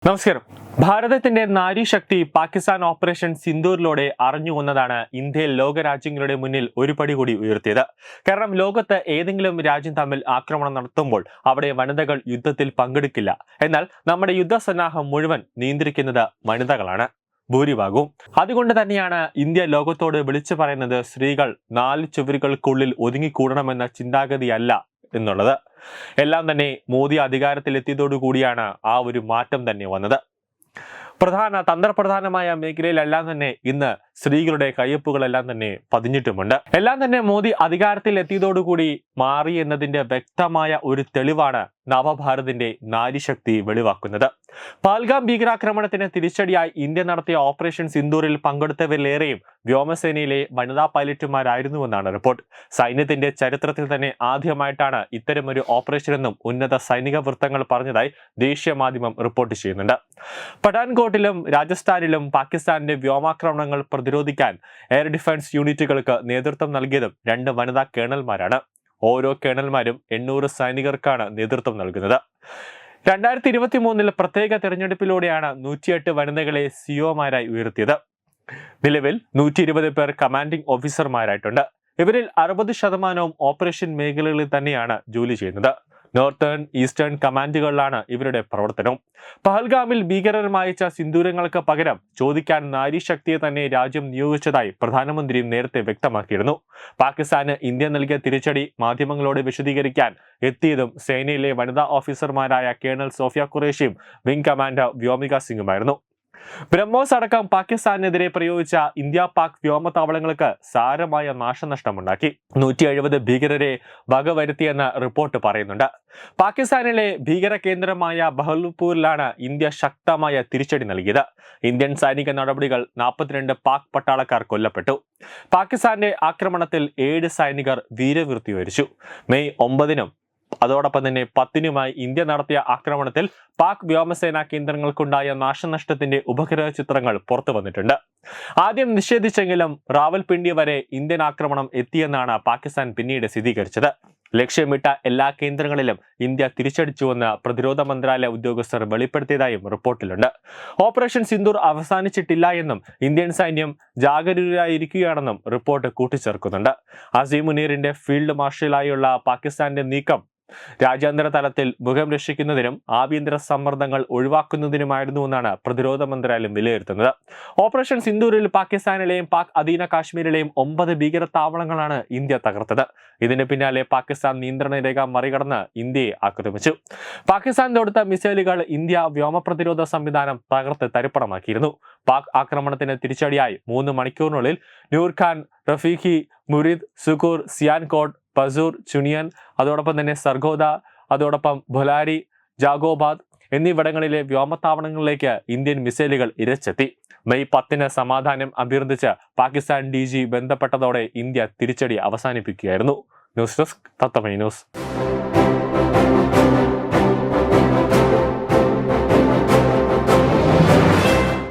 നമസ്കാരം. ഭാരതത്തിന്റെ നാരീശക്തി പാകിസ്ഥാൻ ഓപ്പറേഷൻ സിന്ദൂറിലൂടെ അറിഞ്ഞുകൊന്നതാണ് ഇന്ത്യയെ ലോകരാജ്യങ്ങളുടെ മുന്നിൽ ഒരു പടി കൂടി ഉയർത്തിയത്. കാരണം ലോകത്ത് ഏതെങ്കിലും രാജ്യം തമ്മിൽ ആക്രമണം നടത്തുമ്പോൾ അവിടെ വനിതകൾ യുദ്ധത്തിൽ പങ്കെടുക്കില്ല. എന്നാൽ നമ്മുടെ യുദ്ധസന്നാഹം മുഴുവൻ നിയന്ത്രിക്കുന്നത് വനിതകളാണ്, ഭൂരിഭാഗവും. അതുകൊണ്ട് തന്നെയാണ് ഇന്ത്യ ലോകത്തോട് വിളിച്ചു പറയുന്നത് സ്ത്രീകൾ 4 ചുവരുകൾക്കുള്ളിൽ ഒതുങ്ങിക്കൂടണമെന്ന ചിന്താഗതിയല്ല എന്നുള്ളത്. എല്ലാം തന്നെ മോദി അധികാരത്തിലെത്തിയതോടുകൂടിയാണ് ആ ഒരു മാറ്റം തന്നെ വന്നത്. തന്ത്രപ്രധാനമായ മേഖലയിലെല്ലാം തന്നെ ഇന്ന് സ്ത്രീകളുടെ കയ്യൊപ്പുകളെല്ലാം തന്നെ പതിഞ്ഞിട്ടുമുണ്ട്. എല്ലാം തന്നെ മോദി അധികാരത്തിൽ എത്തിയതോടുകൂടി മാറി എന്നതിന്റെ വ്യക്തമായ ഒരു തെളിവാണ് നവഭാരതിന്റെ നാരിശക്തി വെളിവാക്കുന്നത്. പഹൽഗാം ഭീകരാക്രമണത്തിന് തിരിച്ചടിയായി ഇന്ത്യ നടത്തിയ ഓപ്പറേഷൻ സിന്ദൂറിൽ പങ്കെടുത്തവരിലേറെയും വ്യോമസേനയിലെ വനിതാ പൈലറ്റുമാരായിരുന്നുവെന്നാണ് റിപ്പോർട്ട്. സൈന്യത്തിന്റെ ചരിത്രത്തിൽ തന്നെ ആദ്യമായിട്ടാണ് ഇത്തരമൊരു ഓപ്പറേഷൻ എന്നും ഉന്നത സൈനിക വൃത്തങ്ങൾ പറഞ്ഞതായി ദേശീയ മാധ്യമം റിപ്പോർട്ട് ചെയ്യുന്നുണ്ട്. പഠാൻകോട്ടിലും രാജസ്ഥാനിലും പാകിസ്ഥാന്റെ വ്യോമാക്രമണങ്ങൾ പ്രതിരോധിക്കാൻ എയർ ഡിഫൻസ് യൂണിറ്റുകൾക്ക് നേതൃത്വം നൽകിയതും 2 വനിതാ കേണൽമാരാണ്. ഓരോ കേണൽമാരും 800 സൈനികർക്കാണ് നേതൃത്വം നൽകുന്നത്. 2023 പ്രത്യേക തെരഞ്ഞെടുപ്പിലൂടെയാണ് 108 വനിതകളെ സിഒമാരായി ഉയർത്തിയത്. നിലവിൽ 120 പേർ കമാൻഡിംഗ് ഓഫീസർമാരായിട്ടുണ്ട്. ഇവരിൽ 60% ഓപ്പറേഷൻ മേഖലകളിൽ തന്നെയാണ് ജോലി ചെയ്യുന്നത്. നോർത്തേൺ, ഈസ്റ്റേൺ കമാൻഡുകളിലാണ് ഇവരുടെ പ്രവർത്തനം. പഹൽഗാമിൽ ഭീകരർ മായിച്ച സിന്ദൂരങ്ങൾക്ക് പകരം ചോദിക്കാൻ നാരീശക്തിയെ തന്നെ രാജ്യം നിയോഗിച്ചതായി പ്രധാനമന്ത്രിയും നേരത്തെ വ്യക്തമാക്കിയിരുന്നു. പാകിസ്ഥാന് ഇന്ത്യ നൽകിയ തിരിച്ചടി മാധ്യമങ്ങളോട് വിശദീകരിക്കാൻ എത്തിയതും സേനയിലെ വനിതാ ഓഫീസർമാരായ കേണൽ സോഫിയ ഖുറേഷിയും വിംഗ് കമാൻഡർ വ്യോമിക സിംഗുമായിരുന്നു. ബ്രഹ്മോസ് അടക്കം പാകിസ്ഥാനെതിരെ പ്രയോഗിച്ച ഇന്ത്യ പാക് വ്യോമതാവളങ്ങൾക്ക് സാരമായ നാശനഷ്ടമുണ്ടാക്കി. 170 ഭീകരരെ വകവരുത്തിയെന്ന് റിപ്പോർട്ട് പറയുന്നുണ്ട്. പാകിസ്ഥാനിലെ ഭീകര കേന്ദ്രമായ ബഹൽപൂരിലാണ് ഇന്ത്യ ശക്തമായ തിരിച്ചടി നൽകിയത്. ഇന്ത്യൻ സൈനിക നടപടികൾ 42 പാക് പട്ടാളക്കാർ കൊല്ലപ്പെട്ടു. പാകിസ്ഥാന്റെ ആക്രമണത്തിൽ 7 സൈനികർ വീരമൃത്യു വരിച്ചു. മെയ് 9-നും അതോടൊപ്പം തന്നെ 10-നുമായി ഇന്ത്യ നടത്തിയ ആക്രമണത്തിൽ പാക് വ്യോമസേനാ കേന്ദ്രങ്ങൾക്കുണ്ടായ നാശനഷ്ടത്തിന്റെ ഉപഗ്രഹ ചിത്രങ്ങൾ പുറത്തു വന്നിട്ടുണ്ട്. ആദ്യം നിഷേധിച്ചെങ്കിലും റാവൽപിണ്ടി വരെ ഇന്ത്യൻ ആക്രമണം എത്തിയെന്നാണ് പാകിസ്ഥാൻ പിന്നീട് സ്ഥിരീകരിച്ചത്. ലക്ഷ്യമിട്ട എല്ലാ കേന്ദ്രങ്ങളിലും ഇന്ത്യ തിരിച്ചടിച്ചുവെന്ന് പ്രതിരോധ മന്ത്രാലയ ഉദ്യോഗസ്ഥർ വെളിപ്പെടുത്തിയതായും റിപ്പോർട്ടിലുണ്ട്. ഓപ്പറേഷൻ സിന്ദൂർ അവസാനിച്ചിട്ടില്ല എന്നും ഇന്ത്യൻ സൈന്യം ജാഗരൂകരായിരിക്കുകയാണെന്നും റിപ്പോർട്ട് കൂട്ടിച്ചേർക്കുന്നുണ്ട്. അസീം മുനീറിന്റെ ഫീൽഡ് മാർഷലായുള്ള പാകിസ്ഥാന്റെ നീക്കം രാജ്യാന്തര തലത്തിൽ മുഖം രക്ഷിക്കുന്നതിനും ആഭ്യന്തര സമ്മർദ്ദങ്ങൾ ഒഴിവാക്കുന്നതിനുമായിരുന്നുവെന്നാണ് പ്രതിരോധ മന്ത്രാലയം വിലയിരുത്തുന്നത്. ഓപ്പറേഷൻ സിന്ദൂരിൽ പാകിസ്ഥാനിലെയും പാക് അധീന കാശ്മീരിലെയും 9 ഭീകര താവളങ്ങളാണ് ഇന്ത്യ തകർത്തത്. ഇതിന് പിന്നാലെ പാകിസ്ഥാൻ നിയന്ത്രണ രേഖ മറികടന്ന് ഇന്ത്യയെ ആക്രമിച്ചു. പാകിസ്ഥാൻ തൊടുത്ത മിസൈലുകൾ ഇന്ത്യ വ്യോമ പ്രതിരോധ സംവിധാനം തകർത്ത് തരിപ്പണമാക്കിയിരുന്നു. പാക് ആക്രമണത്തിന് തിരിച്ചടിയായി 3 മണിക്കൂറിനുള്ളിൽ നൂർഖാൻ, റഫീഖി, മുരീദ്, സുക്കൂർ, സിയാൻകോട്ട്, പസൂർ, ചുനിയൻ, അതോടൊപ്പം തന്നെ സർഗോദ, അതോടൊപ്പം ഭൊലാരി, ജാഗോബാദ് എന്നിവിടങ്ങളിലെ വ്യോമത്താവളങ്ങളിലേക്ക് ഇന്ത്യൻ മിസൈലുകൾ ഇരച്ചെത്തി. മെയ് 10-ന് സമാധാനം അഭ്യർത്ഥിച്ച് പാകിസ്ഥാൻ DG ബന്ധപ്പെട്ടതോടെ ഇന്ത്യ തിരിച്ചടി അവസാനിപ്പിക്കുകയായിരുന്നു. ന്യൂസ് ഡെസ്ക് തത്വമൈ ന്യൂസ്.